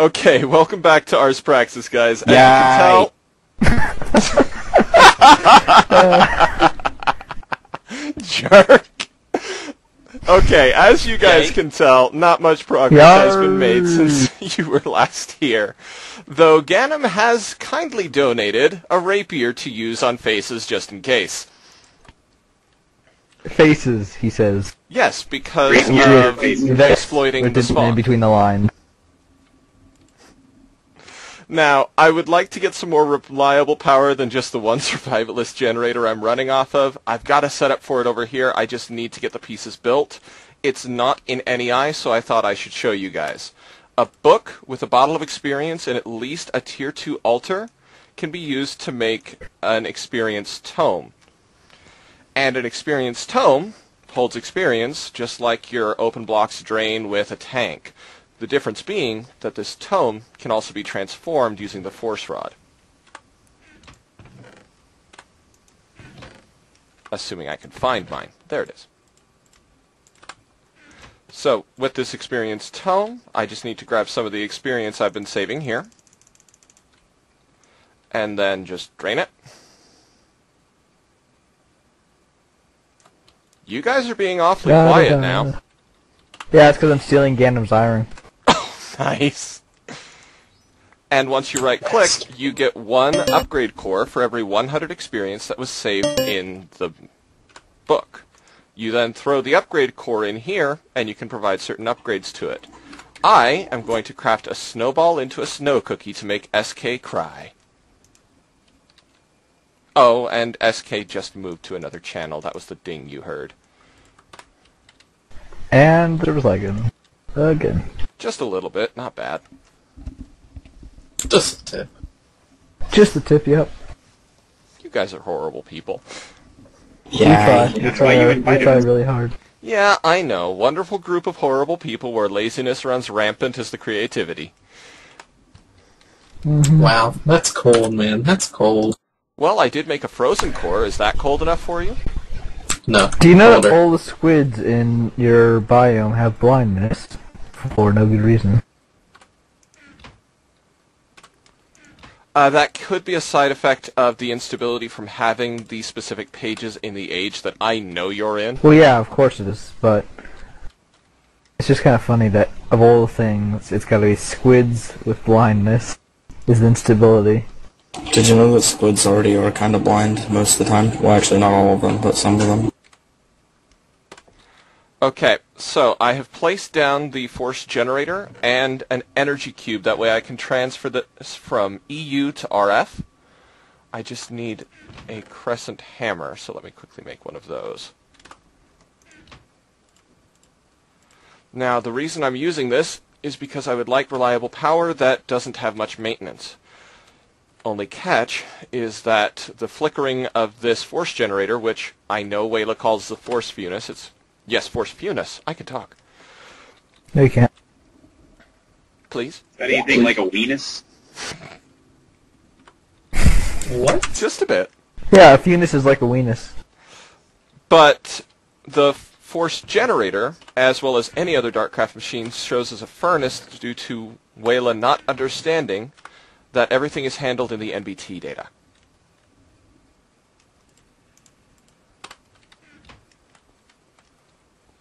Okay, welcome back to ArsPraxis, guys. As Yeah. you can tell... Jerk. Okay, as you guys can tell, not much progress has been made since you were last here. Though Ganem has kindly donated a rapier to use on faces just in case. Faces, he says. Yes, because of exploiting the spawn. In between the lines. Now, I would like to get some more reliable power than just the one survivalist generator I'm running off of. I've got a setup for it over here. I just need to get the pieces built. It's not in NEI, so I thought I should show you guys. A book with a bottle of experience and at least a tier 2 altar can be used to make an experience tome. And an experience tome holds experience just like your open blocks drain with a tank. The difference being that this tome can also be transformed using the force rod. Assuming I can find mine. There it is. So, with this experience tome, I just need to grab some of the experience I've been saving here. And then just drain it. You guys are being awfully quiet now. Yeah, it's because I'm stealing Ganem's iron. Nice. And once you right-click, you get one upgrade core for every 100 experience that was saved in the book. You then throw the upgrade core in here, and you can provide certain upgrades to it. I am going to craft a snowball into a snow cookie to make SK cry. Oh, and SK just moved to another channel. That was the ding you heard. And there was lagging. Again. Just a little bit, not bad. Just a tip. Just the tip, yep. You guys are horrible people. Yeah, we try really hard. Yeah, I know. Wonderful group of horrible people where laziness runs rampant as the creativity. Wow, that's cold, man. That's cold. Well, I did make a frozen core. Is that cold enough for you? No. Do you know that all the squids in your biome have blindness? For no good reason. That could be a side effect of the instability from having the specific pages in the age that I know you're in. Well, yeah, of course it is, but it's just kind of funny that of all the things, it's got to be squids with blindness is instability. Did you know that squids already are kind of blind most of the time? Well, actually not all of them, but some of them. Okay, so I have placed down the force generator and an energy cube. That way I can transfer this from EU to RF. I just need a crescent hammer, so let me quickly make one of those. Now, the reason I'm using this is because I would like reliable power that doesn't have much maintenance. Only catch is that the flickering of this force generator, which I know Wayla calls the force funus, yes, force funus. I can talk. No, you can't. Please? Is that anything like a weenus? What? Just a bit. Yeah, a funus is like a weenus. But the force generator, as well as any other Darkcraft machine, shows as a furnace due to Wayla not understanding that everything is handled in the NBT data.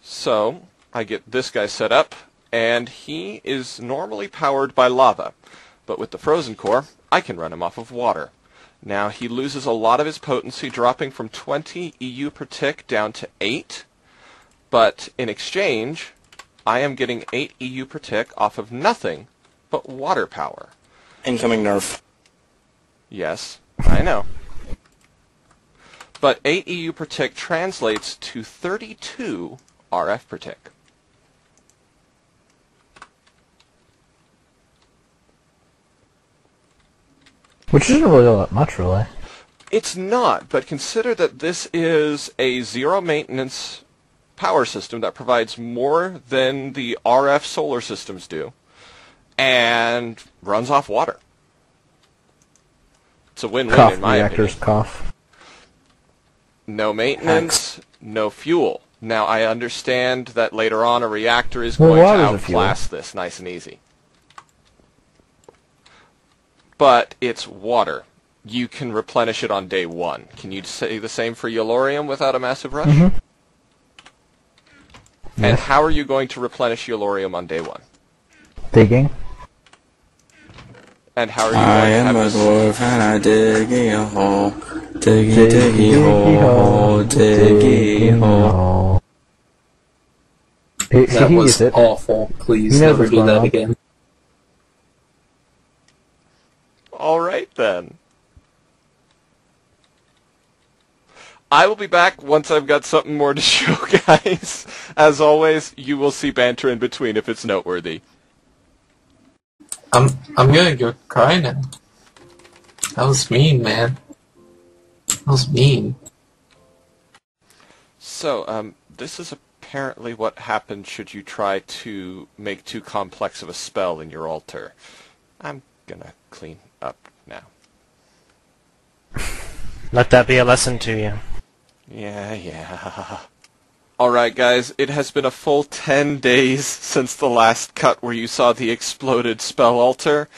So, I get this guy set up, and he is normally powered by lava. But with the frozen core, I can run him off of water. Now, he loses a lot of his potency, dropping from 20 EU per tick down to 8. But in exchange, I am getting 8 EU per tick off of nothing but water power. Incoming nerf. Yes, I know. But 8 EU per tick translates to 32 RF per tick. Which isn't really all that much, really. It's not, but consider that this is a zero maintenance power system that provides more than the RF solar systems do, and runs off water. It's a win-win in my opinion. Cough. No maintenance, no fuel. Now, I understand that later on a reactor is going to outclass this nice and easy. but it's water. You can replenish it on day 1. Can you say the same for Yellorium without a massive rush? Mm-hmm. And how are you going to replenish Yellorium on day 1? Digging. And how are you I going to am have a this? dwarf and I diggy a hole. Diggy, diggy hole. Diggy hole. That He was gets it. awful. Please He knows never what's do going that on. again. Alright then. I will be back once I've got something more to show, guys. As always, you will see banter in between if it's noteworthy. I'm gonna go cry now. That was mean, man. That was mean. So, this is apparently what happens should you try to make too complex of a spell in your altar. I'm gonna clean up now. Let that be a lesson to you. Yeah. Alright guys, it has been a full 10 days since the last cut where you saw the exploded spell altar.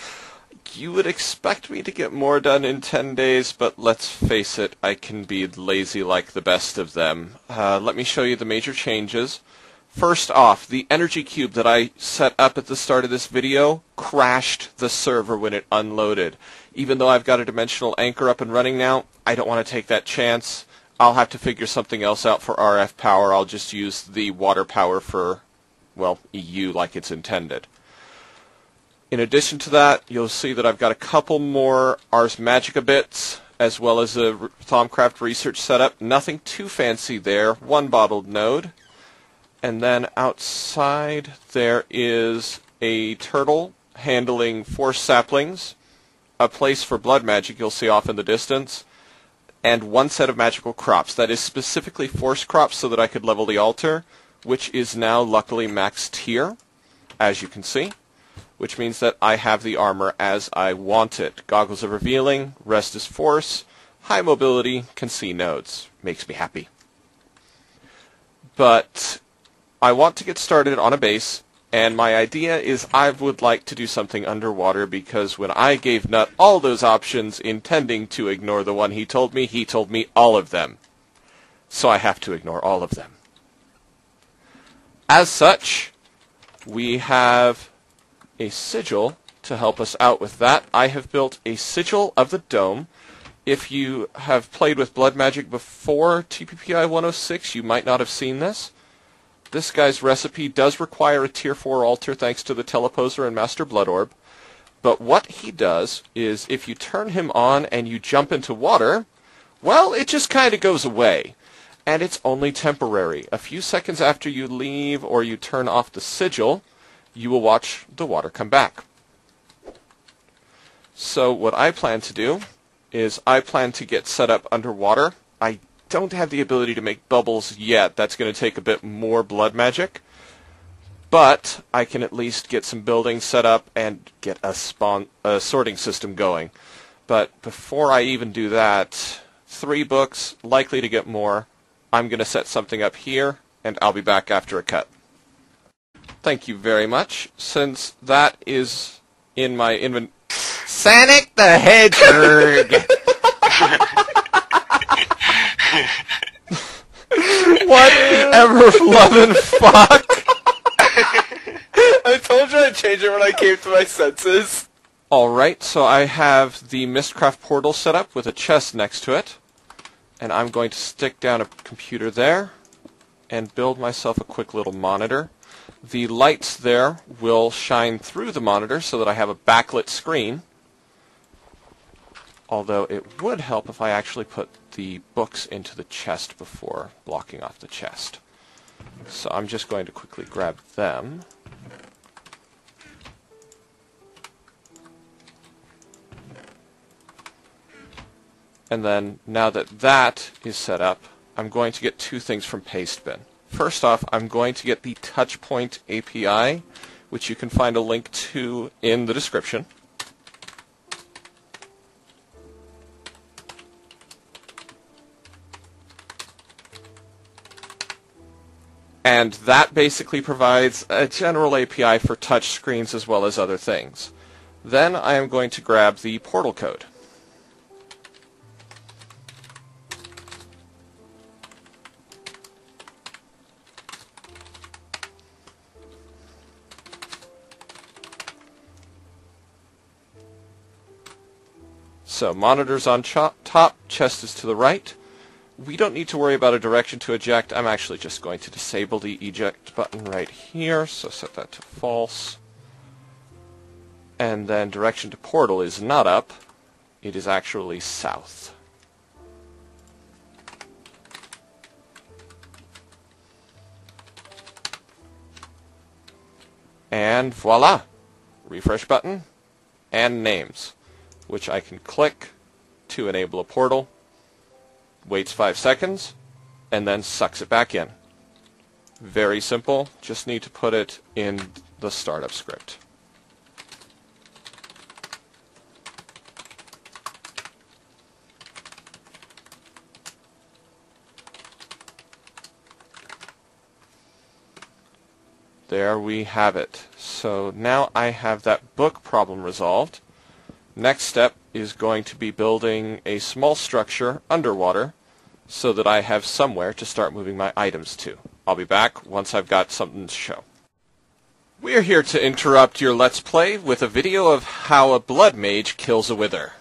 You would expect me to get more done in 10 days, but let's face it, I can be lazy like the best of them. Let me show you the major changes. First off, the energy cube that I set up at the start of this video crashed the server when it unloaded. Even though I've got a dimensional anchor up and running now, I don't want to take that chance. I'll have to figure something else out for RF power. I'll just use the water power for, well, EU like it's intended. In addition to that, you'll see that I've got a couple more Ars Magica bits, as well as a Thaumcraft research setup. Nothing too fancy there. One bottled node. And then outside there is a turtle handling 4 saplings, a place for blood magic you'll see off in the distance, and 1 set of magical crops. That is specifically force crops so that I could level the altar, which is now luckily max tier, as you can see, which means that I have the armor as I want it. Goggles of Revealing, Rest is Force, High Mobility, can see nodes. Makes me happy. But I want to get started on a base, and my idea is I would like to do something underwater because when I gave Nut all those options intending to ignore the one he told me all of them. So I have to ignore all of them. As such, we have a sigil to help us out with that. I have built a sigil of the dome. If you have played with blood magic before TPPI 106, you might not have seen this. This guy's recipe does require a tier 4 altar thanks to the Teleposer and Master Blood Orb. But what he does is if you turn him on and you jump into water, well, it just kind of goes away. And it's only temporary. A few seconds after you leave or you turn off the sigil, you will watch the water come back. So what I plan to do is I plan to get set up underwater. I don't have the ability to make bubbles yet. That's going to take a bit more blood magic. But I can at least get some buildings set up and get a sorting system going. But before I even do that, 3 books, likely to get more. I'm going to set something up here, and I'll be back after a cut. Thank you very much. Since that is in my Sonic the Hedgehog! Whatever lovin' fuck! I told you I'd change it when I came to my senses. Alright, so I have the Mistcraft portal set up with a chest next to it. And I'm going to stick down a computer there and build myself a quick little monitor. The lights there will shine through the monitor so that I have a backlit screen. Although it would help if I actually put the books into the chest before blocking off the chest. So I'm just going to quickly grab them. And then, now that that is set up, I'm going to get 2 things from Pastebin. First off, I'm going to get the Touchpoint API, which you can find a link to in the description. And that basically provides a general API for touch screens as well as other things. Then I am going to grab the portal code. So, monitor's on top, chest is to the right. We don't need to worry about a direction to eject. I'm actually just going to disable the eject button right here, so set that to false. And then direction to portal is not up, it is actually south. And voila! Refresh button, and names, which I can click to enable a portal, waits 5 seconds, and then sucks it back in. Very simple, just need to put it in the startup script. There we have it. So now I have that book problem resolved. Next step is going to be building a small structure underwater so that I have somewhere to start moving my items to. I'll be back once I've got something to show. We're here to interrupt your Let's Play with a video of how a blood mage kills a wither.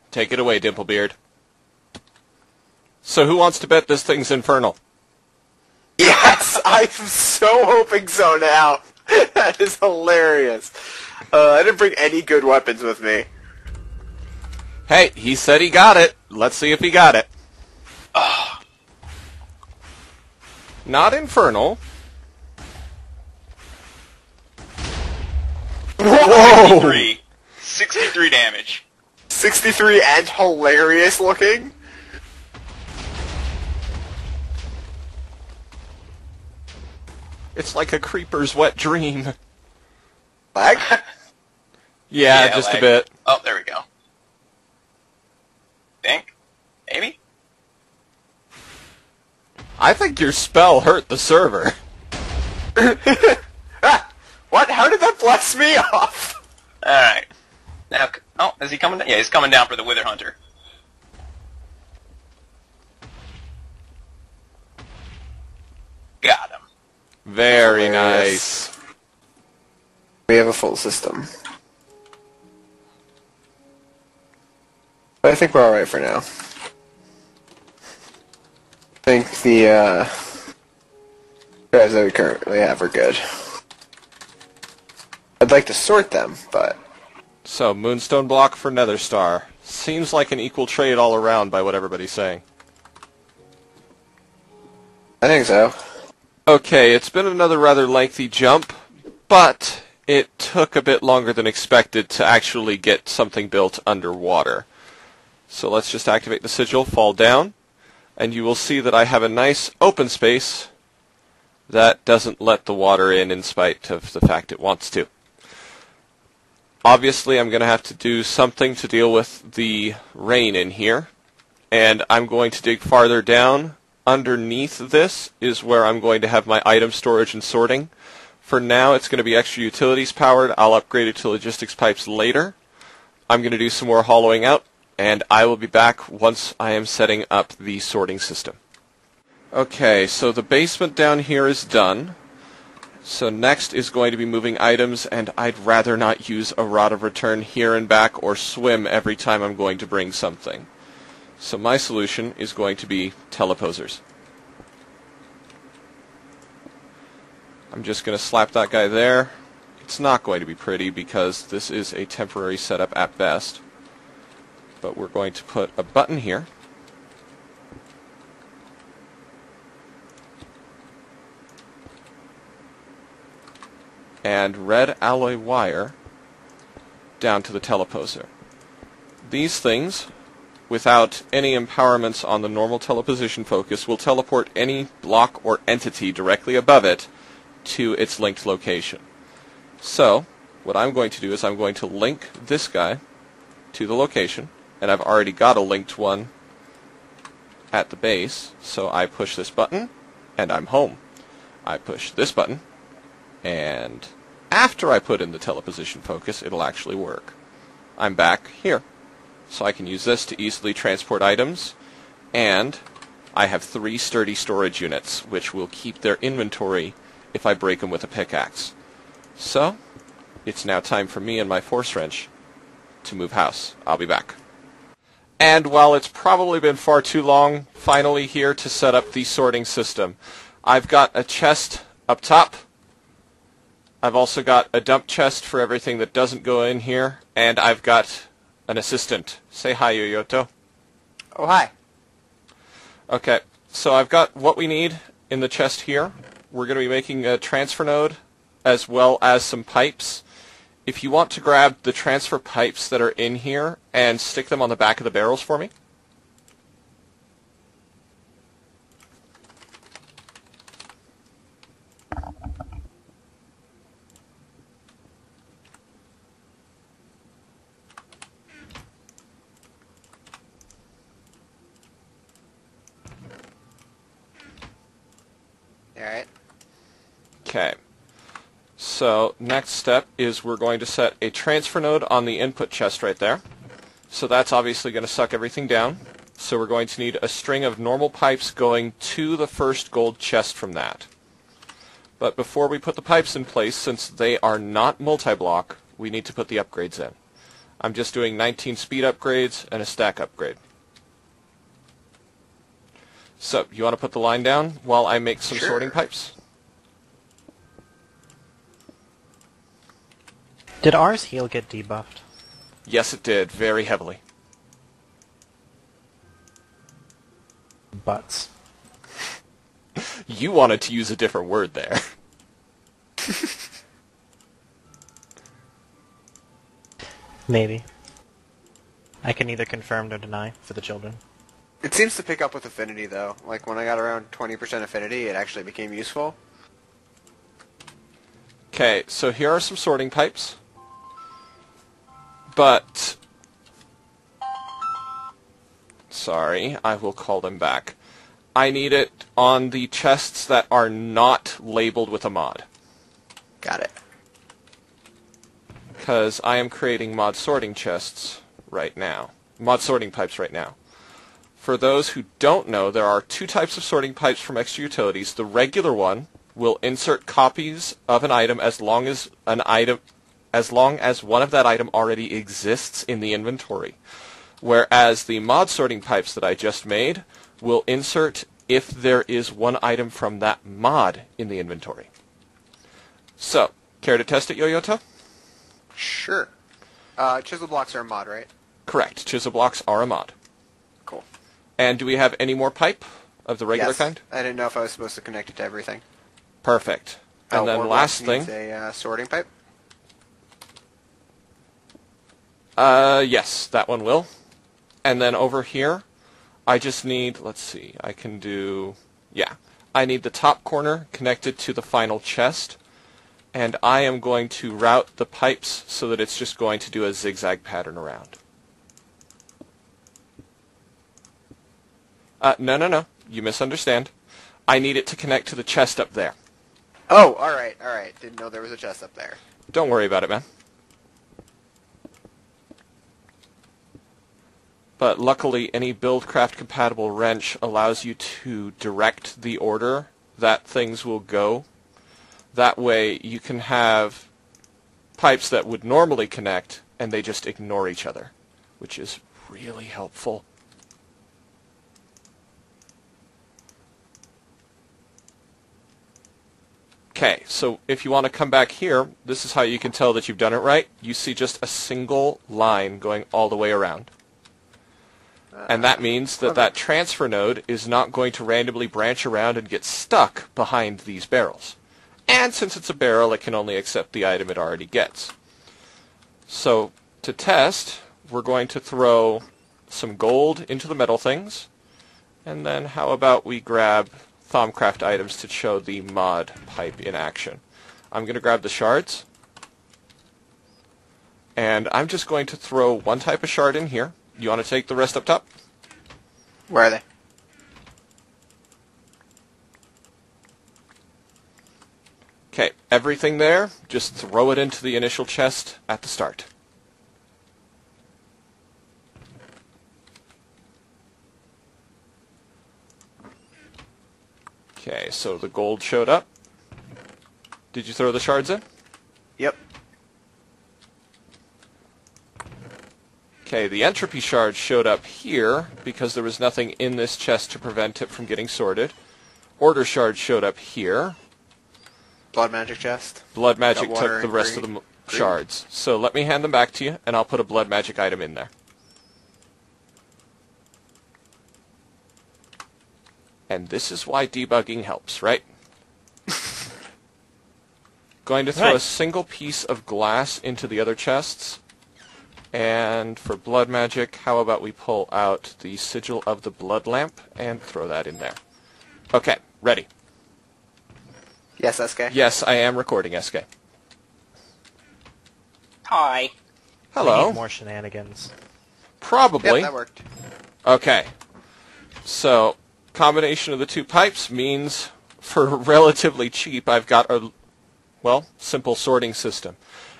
Take it away, Dimplebeard. So who wants to bet this thing's infernal? Yes, I'm so hoping so now. That is hilarious. I didn't bring any good weapons with me. Hey, he said he got it. Let's see if he got it. Not infernal. Whoa! 63 damage. 63 and hilarious looking? It's like a creeper's wet dream. Lag? Yeah, just lag. a bit. Oh, there we go. Think? Maybe? I think your spell hurt the server. Ah, what? How did that bless me off? Alright. Now, oh, is he coming down? Yeah, he's coming down for the Wither Hunter. Got him. Very Hilarious. nice. We have a full system. But I think we're alright for now. I think the guys that we currently have are good. I'd like to sort them, but So, Moonstone block for Nether Star. Seems like an equal trade all around by what everybody's saying. I think so. Okay, it's been another rather lengthy jump, but it took a bit longer than expected to actually get something built underwater. So let's just activate the sigil, fall down, and you will see that I have a nice open space that doesn't let the water in spite of the fact it wants to. Obviously, I'm going to have to do something to deal with the rain in here, and I'm going to dig farther down. Underneath this is where I'm going to have my item storage and sorting. For now, it's going to be extra utilities powered. I'll upgrade it to logistics pipes later. I'm going to do some more hollowing out, and I will be back once I am setting up the sorting system. Okay, so the basement down here is done. So next is going to be moving items, and I'd rather not use a rod of return here and back or swim every time I'm going to bring something. So my solution is going to be teleposers. I'm just going to slap that guy there. It's not going to be pretty because this is a temporary setup at best. But we're going to put a button here. And red alloy wire down to the teleposer. These things, without any empowerments on the normal teleposition focus, will teleport any block or entity directly above it to its linked location. So, what I'm going to do is I'm going to link this guy to the location, and I've already got a linked one at the base, so I push this button, and I'm home. I push this button, and after I put in the teleposition focus, it'll actually work. I'm back here. So I can use this to easily transport items, and I have 3 sturdy storage units, which will keep their inventory if I break them with a pickaxe. So, it's now time for me and my force wrench to move house. I'll be back. And while it's probably been far too long, finally here to set up the sorting system. I've got a chest up top. I've also got a dump chest for everything that doesn't go in here, and I've got an assistant. Say hi, Yoyoto. Oh, hi. Okay, so I've got what we need in the chest here. We're going to be making a transfer node as well as some pipes. If you want to grab the transfer pipes that are in here and stick them on the back of the barrels for me. Alright. Okay. So next step is we're going to set a transfer node on the input chest right there. So that's obviously going to suck everything down. So we're going to need a string of normal pipes going to the first gold chest from that. But before we put the pipes in place, since they are not multi-block, we need to put the upgrades in. I'm just doing 19 speed upgrades and a stack upgrade. So, you want to put the line down while I make some sorting pipes? Did ours heal get debuffed? Yes, it did, very heavily. Butts. You wanted to use a different word there. Maybe. I can neither confirm nor deny for the children. It seems to pick up with affinity, though. Like, when I got around 20% affinity, it actually became useful. Okay, so here are some sorting pipes. But... sorry, I will call them back. I need it on the chests that are not labeled with a mod. Got it. Because I am creating mod sorting chests right now. Mod sorting pipes right now. For those who don't know, there are 2 types of sorting pipes from extra utilities. The regular one will insert copies of an item as long as one of that item already exists in the inventory. Whereas the mod sorting pipes that I just made will insert if there is one item from that mod in the inventory. So, care to test it, Yoyoto? Sure. Chisel blocks are a mod, right? Correct. Chisel blocks are a mod. Cool. And do we have any more pipe of the regular Yes. kind? I didn't know if I was supposed to connect it to everything. Perfect. And then ore last blocks thing... needs a sorting pipe? Yes, that one will. And then over here, I just need, let's see, I can do, yeah. I need the top corner connected to the final chest, and I am going to route the pipes so that it's just going to do a zigzag pattern around. No, you misunderstand. I need it to connect to the chest up there. Oh, alright. Didn't know there was a chest up there. Don't worry about it, man. But luckily, any Buildcraft compatible wrench allows you to direct the order that things will go. That way, you can have pipes that would normally connect, and they just ignore each other, which is really helpful. Okay, so if you want to come back here, this is how you can tell that you've done it right. You see just a single line going all the way around. And that means that that transfer node is not going to randomly branch around and get stuck behind these barrels. And since it's a barrel, it can only accept the item it already gets. So, to test, we're going to throw some gold into the metal things. And then how about we grab Thaumcraft items to show the mod pipe in action. I'm going to grab the shards. And I'm just going to throw one type of shard in here. You want to take the rest up top? Where are they? Okay, everything there, just throw it into the initial chest at the start. Okay, so the gold showed up. Did you throw the shards in? Yep. Okay, the entropy shards showed up here because there was nothing in this chest to prevent it from getting sorted. Order shards showed up here. Blood magic chest. Blood magic Got water took the and rest of green. the shards. So let me hand them back to you, and I'll put a blood magic item in there. And this is why debugging helps, right? Going to throw a Right. single piece of glass into the other chests. And for blood magic, how about we pull out the sigil of the blood lamp and throw that in there. Okay, ready. Yes, SK. Yes, I am recording, SK. Hi. We Hello. need more shenanigans. Probably. Yep, that worked. Okay. So, combination of the two pipes means for relatively cheap, I've got a, well, simple sorting system.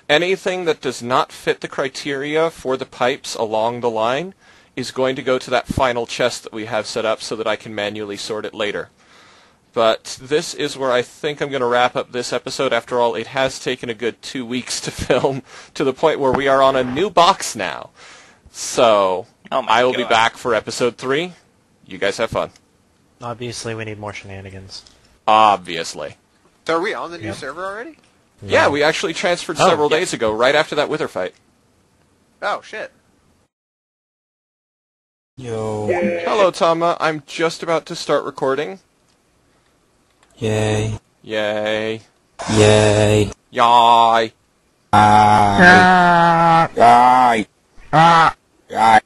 Anything that does not fit the criteria for the pipes along the line is going to go to that final chest that we have set up so that I can manually sort it later. But this is where I think I'm going to wrap up this episode. After all, it has taken a good 2 weeks to film, to the point where we are on a new box now. So, Oh my I will be God. back for episode 3. You guys have fun. Obviously, we need more shenanigans. Obviously. So are we on the new Yep. server already? Yeah, we actually transferred Oh, several yeah. days ago, right after that Wither fight. Oh, shit. Yo. Hello, Tama. I'm just about to start recording. Yay. Yay. Yay. Yay. Yay. Yay. Yay.